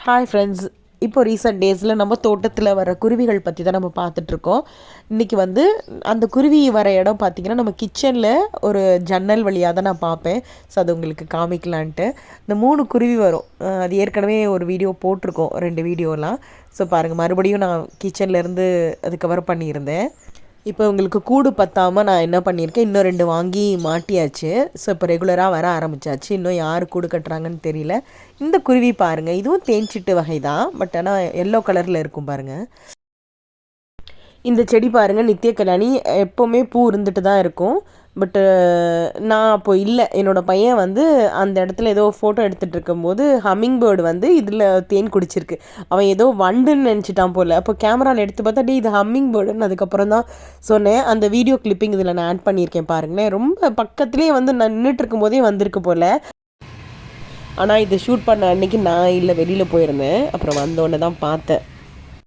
Hi friends. இப்போ recent டேஸில் நம்ம தோட்டத்தில் வர குருவிகள் பற்றி தான் நம்ம பார்த்துட்ருக்கோம். இன்றைக்கி வந்து அந்த குருவி வர இடம் பார்த்திங்கன்னா நம்ம கிச்சனில் ஒரு ஜன்னல் வழியாக தான் நான் பார்ப்பேன். ஸோ அது உங்களுக்கு காமிக்கலான்ட்டு இந்த 3 குருவி வரும். அது ஏற்கனவே ஒரு வீடியோ போட்டிருக்கோம், 2 வீடியோலாம். ஸோ பாருங்கள், மறுபடியும் நான் கிச்சன்லேருந்து அது கவர் பண்ணியிருந்தேன். இப்போ உங்களுக்கு கூடு பத்தாமல் நான் என்ன பண்ணியிருக்கேன், இன்னும் 2 வாங்கி மாட்டியாச்சு. ஸோ இப்போ ரெகுலராக வர ஆரம்பித்தாச்சு. இன்னும் யார் கூடு கட்டுறாங்கன்னு தெரியல. இந்த குருவி பாருங்கள், இதுவும் தேன்சிட்டு வகை தான், பட் ஆனால் எல்லோ கலரில் இருக்கும் பாருங்கள். இந்த செடி பாருங்கள், நித்திய கல்யாணி. எப்போவுமே பூ இருந்துட்டு தான் இருக்கும். பட்டு நான் அப்போ இல்லை, என்னோடய பையன் வந்து அந்த இடத்துல ஏதோ ஃபோட்டோ எடுத்துகிட்டு இருக்கும்போது ஹம்மிங் பேர்டு வந்து இதில் தேன் குடிச்சிருக்கு. அவன் ஏதோ வண்டுன்னு நினச்சிட்டான் போல். அப்போ கேமராவில் எடுத்து பார்த்தா டே இது ஹம்மிங் பேர்டுன்னு அதுக்கப்புறம் தான் சொன்னேன். அந்த வீடியோ கிளிப்பிங் இதில் நான் ஆட் பண்ணியிருக்கேன் பாருங்களேன். ரொம்ப பக்கத்துலேயே வந்து நான் நின்றுட்டு இருக்கும்போதே வந்திருக்கு போல். ஆனால் இதை ஷூட் பண்ண அன்றைக்கி நான் இல்லை, வெளியில் போயிருந்தேன். அப்புறம் வந்தோடனே தான் பார்த்தேன்.